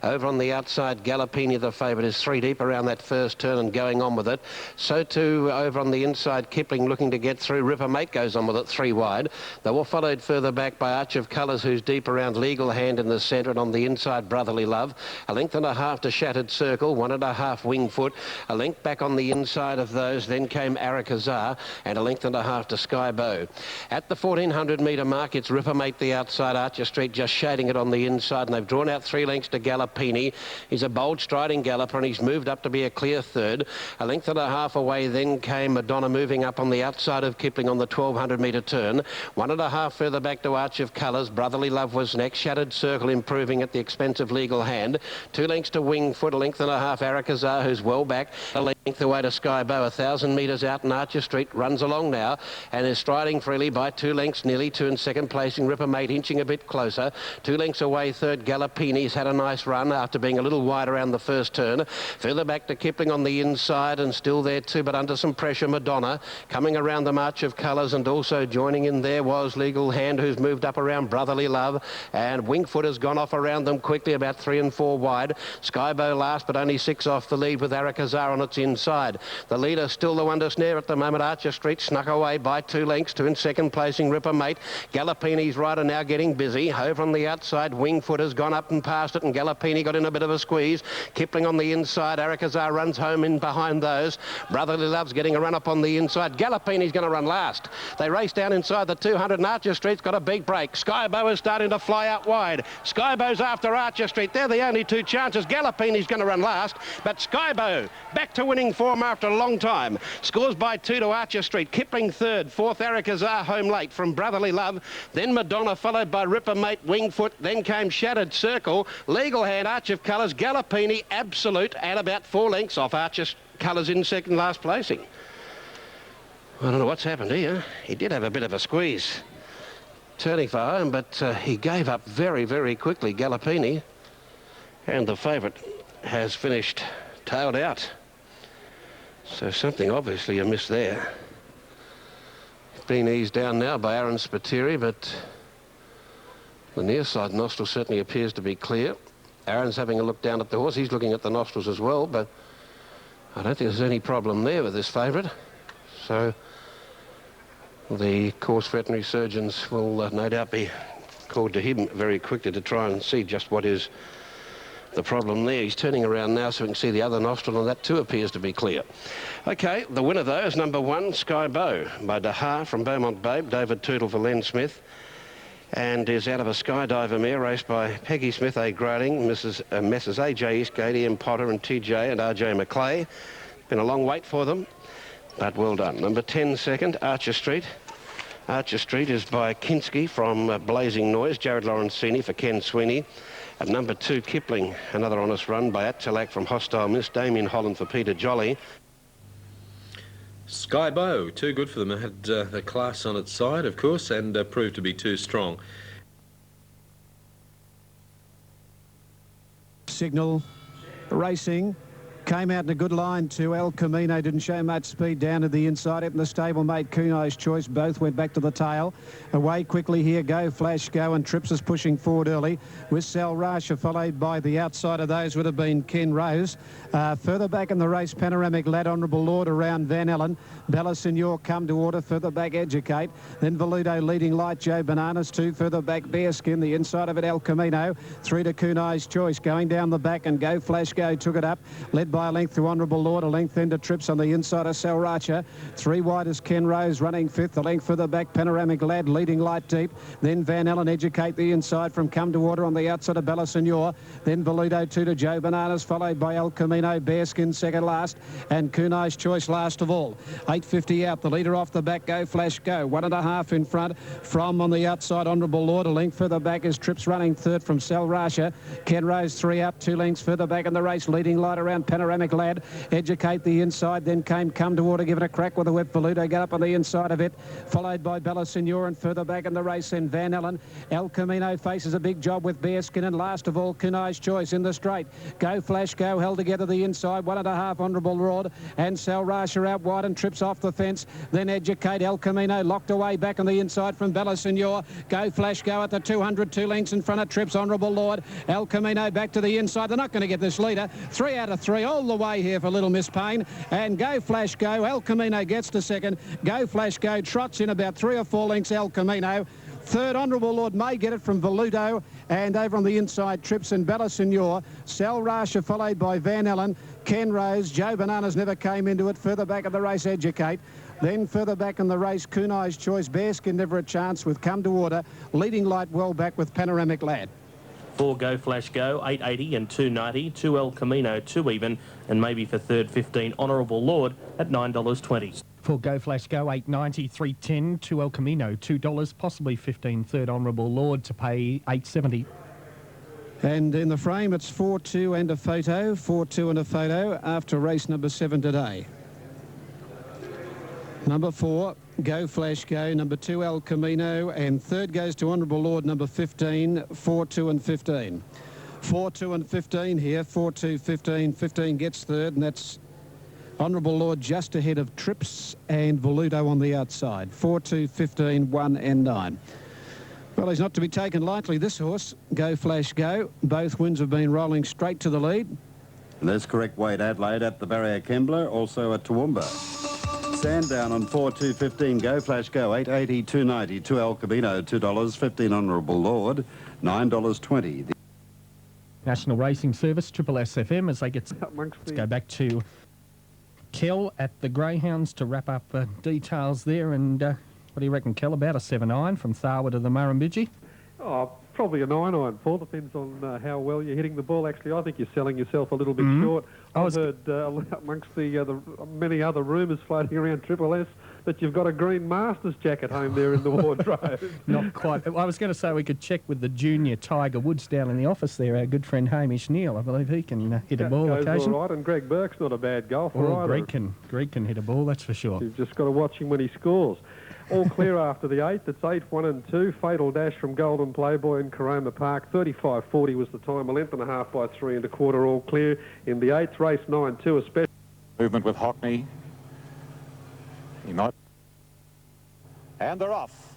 Over on the outside, Gallopini, the favourite, is 3 deep around that first turn and going on with it. So too over on the inside, Kipling looking to get through. Ripper Mate goes on with it 3 wide. They were followed further back by Arch of Colours, who's deep around Legal Hand in the centre, and on the inside, Brotherly Love. A length and a half to Shattered Circle, 1.5 Wingfoot. A length back on the inside of those, then came Arakazar, and a length and a half to Skybow. At the 1400 metre mark, it's Ripper Mate the outside, Archer Street just shading it on the inside, and they've drawn out 3 lengths to Gallopini. He's a bold striding galloper, and he's moved up to be a clear third. A length and a half away then came Madonna, moving up on the outside of Kipling on the 1200 metre turn. 1.5 further back to Arch of Colours. Brotherly Love was next. Shattered Circle improving at the expense of Legal Hand. 2 lengths to Wingfoot, a length and a half Arakazar, who's well back. A length away to Skybow, 1,000 metres out, and Archer Street runs along now and is striding freely by 2 lengths nearly to in second placing. Ripper Mate inching a bit closer. 2 lengths away third, Gallopini's had a nice run after being a little wide around the first turn. Further back to Kipling on the inside, and still there too, but under some pressure, Madonna. Coming around the March of Colours, and also joining in there was Legal Hand, who's moved up around Brotherly Love, and Wingfoot has gone off around them quickly, about 3 and 4 wide. Skybow last, but only 6 off the lead with Arakazar on its inside. The leader still the one to snare at the moment. Archer Street snuck away by 2 lengths to in second placing Ripper Mate. Gallopini's rider now getting busy. Over on the outside, Wingfoot has gone up and past it, and Gallopini got in a bit of a squeeze. Kipling on the inside. Arakazar runs home in behind those. Brotherly Love's getting a run up on the inside. Gallopini's going to run last. They race down inside the 200, and Archer Street's got a big break. Skybow is starting to fly out wide. Skybow's after Archer Street. They're the only 2 chances. Gallopini's going to run last, but Skybow back to winning form after a long time. Scores by 2 to Archer Street. Kipling third, 4th Arakazar home late from Brotherly Love. Then Madonna, followed by Ripper Mate, Wingfoot. Then came Shattered Circle, Legal Hand, Arch of Colours, Gallopini, Absolute, and about 4 lengths off Archer Colours in second last placing. I don't know what's happened here. He did have a bit of a squeeze turning for home, but he gave up very, very quickly, Gallopini. And the favourite has finished tailed out. So something obviously amiss there. Been eased down now by Aaron Spiteri, but the near side nostril certainly appears to be clear. Aaron's having a look down at the horse. He's looking at the nostrils as well, but I don't think there's any problem there with this favourite. So the course veterinary surgeons will no doubt be called to him very quickly to try and see just what is the problem there. He's turning around now so we can see the other nostril, and that too appears to be clear. OK, the winner though is number 1, Skybow, by Daha from Beaumont Babe, David Tootle for Len Smith, and is out of a Skydiver mare raced by Peggy Smith, A. Grayling, Messrs A.J. Eastgate, M. Potter and T.J. and R.J. Maclay. Been a long wait for them, but well done. Number 10 second, Archer Street. Archer Street is by Kinski from Blazing Noise, Jared Lorenzini for Ken Sweeney. At number 2, Kipling, another honest run by Attalak from Hostile Miss, Damien Holland for Peter Jolly. Skybow, too good for them. It had the class on its side, of course, and proved to be too strong. Signal racing. Came out in a good line to El Camino, didn't show much speed down to the inside. Up in the stablemate, Kuno's Choice, both went back to the tail. Away quickly here, Go Flash Go, and Trips is pushing forward early, with Sal Rasha followed by the outside of those would have been Ken Rose. Further back in the race, Panoramic Lad, Honourable Lord around Van Ellen. Bella Signor come to order, further back Educate. Then Voluto leading light, Joe Bananas, 2 further back Bearskin, the inside of it El Camino. 3 to Kuno's Choice, going down the back, and Go Flash Go took it up, led by a length to Honourable Lord, a length into Trips on the inside of Salracha. 3 wide is Ken Rose running 5th, a length further back Panoramic Lad leading light deep. Then Van Ellen Educate the inside from Come to Order on the outside of Bella Signor. Then Voluto 2 to Joe Bananas, followed by El Camino, Bearskin second last, and Kuno's Choice last of all. 8.50 out, the leader off the back, Go Flash Go. 1.5 in front from on the outside, Honourable Lord. A length further back is Trips running third from Salracha. Ken Rose 3 up, 2 lengths further back in the race, leading light around Panoramic Panoramic Lad. Educate the inside, then came Come to Water, given a crack with a whip. Voluto got up on the inside of it, followed by Bella Signor, and further back in the race then Van Allen. El Camino faces a big job with Bearskin, and last of all Kunai's Choice in the straight. Go Flash Go held together the inside, 1.5 Honourable Lord, and Sal Rasha out wide and trips off the fence. Then Educate. El Camino locked away back on the inside from Bella Signor. Go Flash Go at the 200, 2 lengths in front of Trips Honourable Lord. El Camino back to the inside. They're not going to get this leader. 3 out of 3 all the way here for Little Miss Payne. And Go Flash Go. El Camino gets to second. Go Flash Go trots in about 3 or 4 lengths. El Camino. Third, Honourable Lord may get it from Voluto, and over on the inside, Trips and Bella Signor. Sal Rasha followed by Van Allen. Ken Rose. Joe Bananas never came into it. Further back of the race, Educate. Then further back in the race, Kunai's Choice. Bearskin never a chance with Come to Water. Leading light well back with Panoramic Lad. 4 Go Flash Go, 880 and 290. 2 El Camino, 2 even, and maybe for third, 15 Honourable Lord at $9.20. 4 Go Flash Go, 890, 310. 2 El Camino, $2, possibly 15 third Honourable Lord to pay $8.70. And in the frame, it's 4-2 and a photo. 4-2 and a photo after race number 7 today. Number 4, Go Flash Go. Number 2, El Camino. And third goes to Honourable Lord, number 15, 4-2 and 15. 4-2 and 15 here. 4-2, 15. 15 gets third, and that's Honourable Lord just ahead of Trips and Voluto on the outside. 4-2, 15, 1 and 9. Well, he's not to be taken lightly, this horse, Go Flash Go. Both wins have been rolling straight to the lead. And that's correct, Wade Adelaide at the Barrier Kembla, also at Toowoomba. Sandown on 4-2, 15, Go Flash Go, 880, 290, 2 El Camino, $2, 15 Honourable Lord, $9.20. National Racing Service, Triple SFM, as they get... Let's go back to Kel at the Greyhounds to wrap up details there. And what do you reckon, Kel? About a 7-iron from Tharwa to the Murrumbidgee? Oh, probably a 9-iron, Paul. Depends on how well you're hitting the ball. Actually, I think you're selling yourself a little bit short. I've heard amongst the many other rumours floating around Triple S that you've got a green Masters jacket home there in the wardrobe. Not quite. I was going to say we could check with the junior Tiger Woods down in the office there, our good friend Hamish Neal. I believe he can hit a ball occasionally. All right, and Greg Burke's not a bad golfer either. Greg can hit a ball, that's for sure. You've just got to watch him when he scores. All clear after the 8th. It's 8, 1 and 2. Fatal Dash from Golden Playboy in Caroma Park. 35.40 was the time. A length and a half by 3 1/4. All clear in the 8th race. 9-2. A special movement with Hockney. He might. And they're off.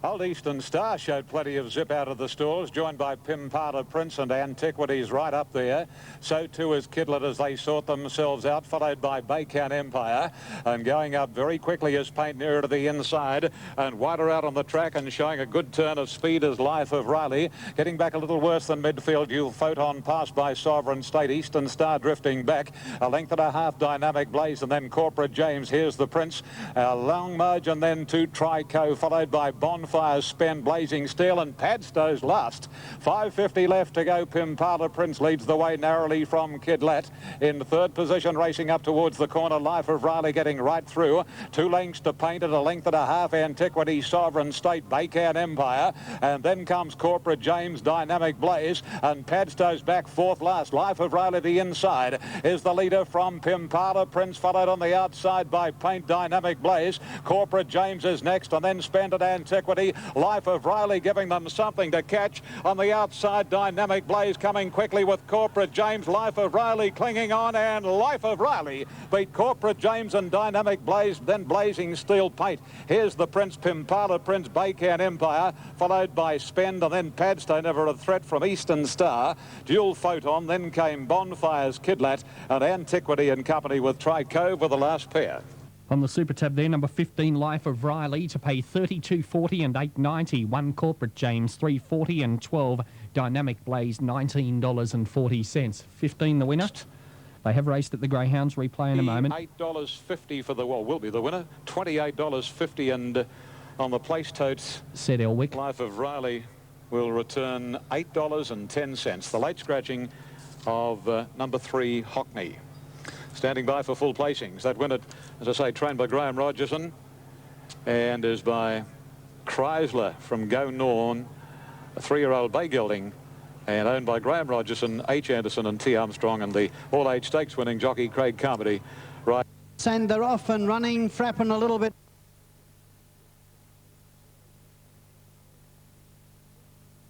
Old Eastern Star showed plenty of zip out of the stalls, joined by Pimpata Prince and Antiquities right up there. So too is Kidlet as they sort themselves out, followed by Baycan Empire. And going up very quickly is Paint nearer to the inside and wider out on the track and showing a good turn of speed as Life of Riley. Getting back a little worse than midfield, You'll Photon passed by Sovereign State. Eastern Star drifting back. A length and a half Dynamic Blaze and then Corporate James. Here's the Prince. A long margin then to Trico, followed by Bonfire Spend, Blazing Steel and Padstow's last. 5.50 left to go. Pimpala Prince leads the way narrowly from Kidlet. In third position, racing up towards the corner, Life of Riley getting right through. 2 lengths to Paint at a length and a half. Antiquity, Sovereign State, Baycan Empire. And then comes Corporate James, Dynamic Blaze. And Padstow's back 4th last. Life of Riley the inside is the leader from Pimpala Prince, followed on the outside by Paint, Dynamic Blaze. Corporate James is next and then Spend at Antiquity. Life of Riley giving them something to catch. On the outside, Dynamic Blaze coming quickly with Corporate James. Life of Riley clinging on, and Life of Riley beat Corporate James and Dynamic Blaze, then Blazing Steel Paint. Here's the Prince, Pimpala Prince, Baycan Empire, followed by Spend, and then Padstow, never a threat from Eastern Star. Dual Photon, then came Bonfire's Kidlat, and Antiquity in company with Tricove were the last pair. On the Super Tab there, number 15, Life of Riley, to pay $32.40 and $8.90. 1 Corporate James, $3.40 and 12. Dynamic Blaze, $19.40. 15 the winner. They have raced at the Greyhounds. Replay in a moment. $8.50 for the, well, will be the winner. $28.50 and on the place totes, said Elwick. Life of Riley will return $8.10. The late scratching of number 3, Hockney. Standing by for full placings. That winner, as I say, trained by Graham Rogerson and is by Chrysler from Go Norn, a 3-year-old bay gelding and owned by Graham Rogerson, H. Anderson and T. Armstrong, and the all-age stakes winning jockey Craig Carmody. Right. And they're off and running, frapping a little bit.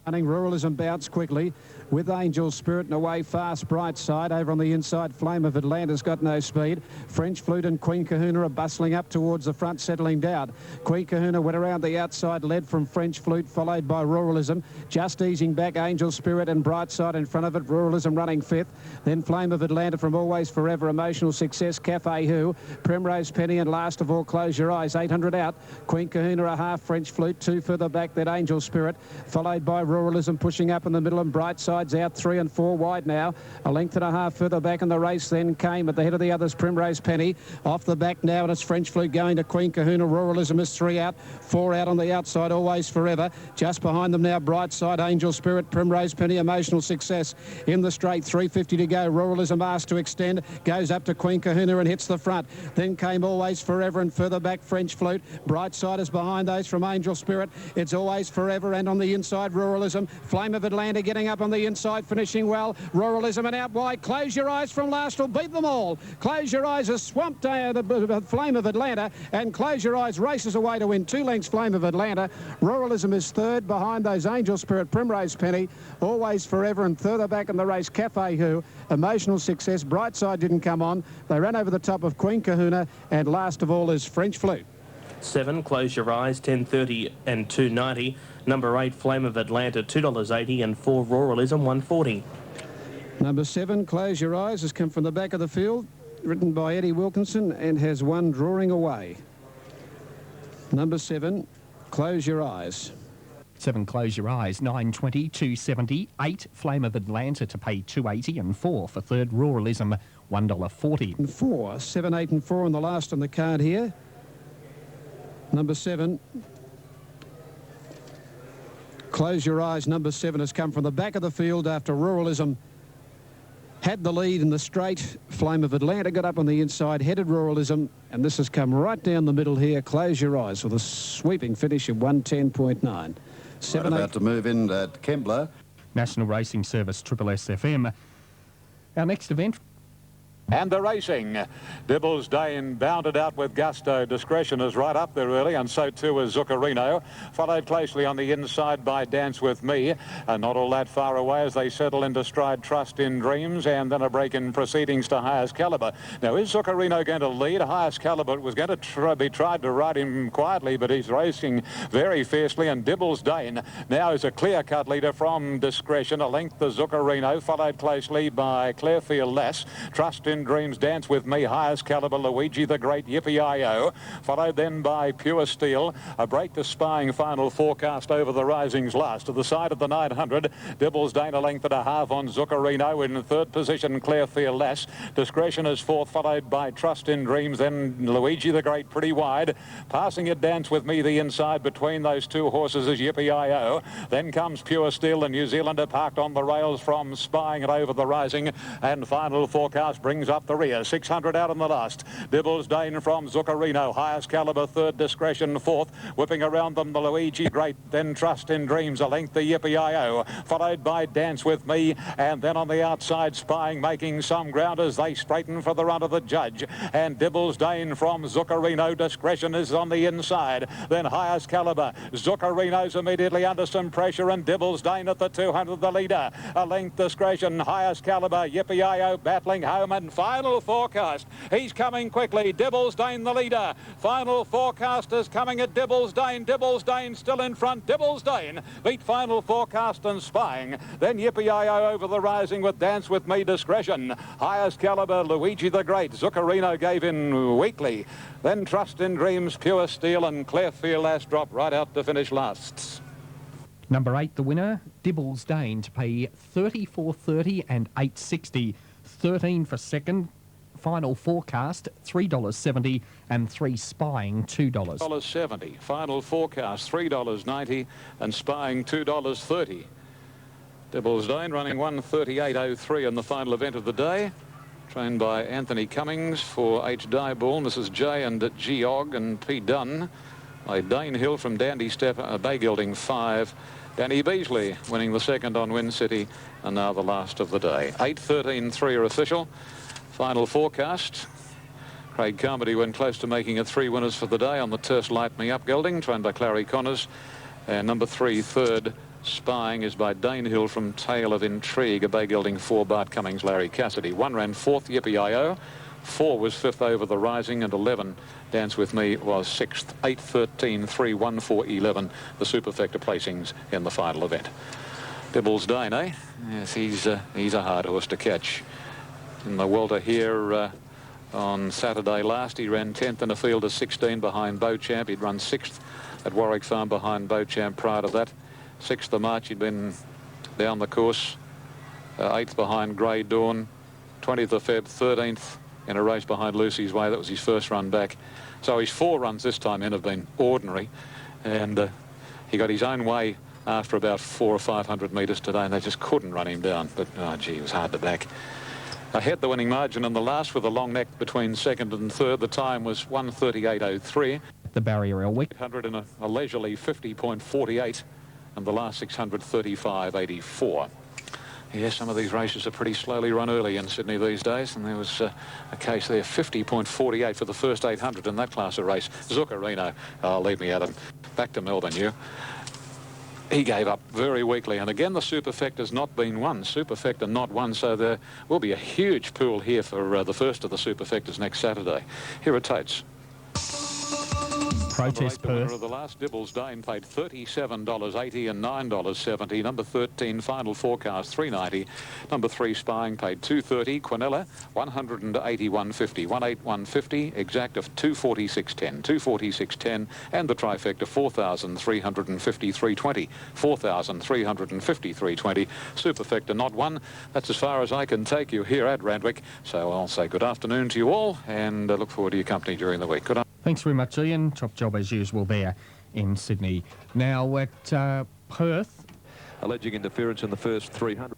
Ruralism bounced quickly with Angel Spirit and away fast. Bright Side over on the inside. Flame of Atlanta's got no speed. French Flute and Queen Kahuna are bustling up towards the front, settling down. Queen Kahuna went around the outside, led from French Flute, followed by Ruralism. Just easing back, Angel Spirit and Bright Side in front of it. Ruralism running fifth. Then Flame of Atlanta from Always Forever, Emotional Success, Cafe Who, Primrose Penny, and last of all, Close Your Eyes. 800 out. Queen Kahuna a half. French Flute 2 further back. Then Angel Spirit, followed by Ruralism pushing up in the middle, and Bright Side's out 3 and 4 wide now. A length and a half further back in the race then came at the head of the others, Primrose Penny. Off the back now, and it's French Flute going to Queen Kahuna. Ruralism is 3 out, 4 out on the outside, Always Forever. Just behind them now, Bright Side, Angel Spirit, Primrose Penny, Emotional Success in the straight. 3:50 to go. Ruralism asked to extend, goes up to Queen Kahuna and hits the front. Then came Always Forever, and further back French Flute. Bright Side is behind those from Angel Spirit. It's Always Forever, and on the inside Ruralism. Flame of Atlanta getting up on the inside, finishing well. Ruralism and out wide. Close Your Eyes from last will beat them all. Close Your Eyes has swamped the Flame of Atlanta, and Close Your Eyes races away to win 2 lengths. Flame of Atlanta. Ruralism is third behind those Angel Spirit, Primrose Penny, Always Forever, and further back in the race Cafe Who, Emotional Success. Bright Side didn't come on. They ran over the top of Queen Kahuna, and last of all is French Flute. 7, Close Your Eyes, 10.30 and 2.90. Number 8, Flame of Atlanta, $2.80, and 4, Ruralism, $1.40. Number 7, Close Your Eyes, has come from the back of the field, written by Eddie Wilkinson, and has won drawing away. Number 7, Close Your Eyes. 7, Close Your Eyes, 9.20, 2.70. 8, Flame of Atlanta to pay $2.80, and 4 for third, Ruralism, $1.40. And 4, 7, 8 and 4 on the last on the card here. Number 7, Close Your Eyes, number 7, has come from the back of the field after Ruralism had the lead in the straight. Flame of Atlanta got up on the inside, headed Ruralism, and this has come right down the middle here. Close Your Eyes with a sweeping finish of 110.9. 7, about to move in at Kembla. National Racing Service, Triple S FM. Our next event. And the racing. Dibbles Dane bounded out with gusto. Discretion is right up there early, and so too is Zuccarino. Followed closely on the inside by Dance With Me. And not all that far away as they settle into stride Trust in Dreams, and then a break in proceedings to Highest Caliber. Now, is Zuccarino going to lead? Highest Caliber was going to be tried to ride him quietly, but he's racing very fiercely, and Dibbles Dane now is a clear-cut leader from Discretion. A length to Zuccarino, followed closely by Clearfield Less. Trust in Dreams, Dance With Me, Highest Caliber, Luigi the Great, Yippee-I-O, followed then by Pure Steel. A break to Spying, Final Forecast over the risings last. To the side of the 900, Dibbles Dane a length and a half on Zuccarino. In third position, Clearfield Less. Discretion is fourth, followed by Trust in Dreams, then Luigi the Great pretty wide. Passing it, Dance With Me, the inside between those two horses is Yippee-I-O. Then comes Pure Steel, the New Zealander parked on the rails from Spying it over the rising, and Final Forecast brings up the rear. 600 out in the last. Dibbles Dane from Zuccarino. Highest Caliber third, Discretion fourth. Whipping around them the Luigi Great, then Trust in Dreams, a length the Yippee-I-O, followed by Dance With Me, and then on the outside Spying making some ground as they straighten for the run of the judge. And Dibbles Dane from Zuccarino. Discretion is on the inside. Then Highest Caliber. Zuccarino's immediately under some pressure, and Dibbles Dane at the 200 the leader. A length Discretion. Highest Caliber. Yippee-I-O battling home, and Final Forecast. He's coming quickly. Dibbles Dane the leader. Final Forecast is coming at Dibbles Dane. Dibbles Dane still in front. Dibbles Dane beat Final Forecast and Spying. Then Yippee-I-O over the rising with Dance With Me, Discretion. Highest Caliber, Luigi the Great. Zuccarino gave in weakly. Then Trust in Dreams, Pure Steel, and Clearfield Last drop right out to finish last. Number 8, the winner, Dibbles Dane, to pay $34.30 and $8.60. 13 for second. Final Forecast, $3.70, and 3 Spying, $2. $2.70. Final Forecast, $3.90, and Spying, $2.30. Dibbles Dane running 1:38.03 in the final event of the day. Trained by Anthony Cummings for H. Dieball, Mrs. J and G. Ogg and P. Dunn. By Dane Hill from Dandy Step, Bay Gelding 5. Danny Beasley winning the second on Win City, and now the last of the day. 8:13.3 are official. Final forecast. Craig Carmody went close to making it 3 winners for the day on the terse Light Me Up gelding, trained by Clary Connors. And number 3, third, Spying, is by Danehill from Tale of Intrigue, a bay gelding for Bart Cummings, Larry Cassidy. 1 ran 4th, Yippee-I-O. 4 was 5th, Over the Rising, and 11, Dance With Me, was 6th. 8:13.3, 1, 4, 11, the superfecta placings in the final event. Dibbles Dane, eh? Yes, he's a hard horse to catch. In the welter here on Saturday last, he ran 10th in a field of 16 behind Beauchamp. He'd run 6th at Warwick Farm behind Beauchamp prior to that. 6th of March, he'd been down the course. 8th behind Grey Dawn. 20th of Feb, 13th in a race behind Lucy's Way. That was his first run back. So his 4 runs this time in have been ordinary. And he got his own way after about 400 or 500 metres today, and they just couldn't run him down. But, oh, gee, it was hard to back. Ahead the winning margin in the last with a long neck between second and third. The time was 1:38.03. The barrier a week. 800 in a leisurely 50.48, and the last 600 35.84. Yes, some of these races are pretty slowly run early in Sydney these days, and there was a case there, 50.48 for the first 800 in that class of race. Zuccarino, oh, leave me at him. Back to Melbourne, you. He gave up very weakly, and again the superfecta's not been won. Superfecta not won, so there will be a huge pool here for the first of the superfectas next Saturday. Here are Tates. Protest the winner Perth. of the last Dibbles Dane paid $37.80 and $9.70. Number 13, Final Forecast, $3.90. Number 3, Spying, paid $2.30. Quinella, $181.50. 181.50, exact of $246.10. $246.10, and the trifecta, $4,353.20. $4,353.20. Superfecta not won. That's as far as I can take you here at Randwick. So I'll say good afternoon to you all, and look forward to your company during the week. Good afternoon. Thanks very much, Ian. Top job as usual there in Sydney. Now at Perth. Alleging interference in the first 300.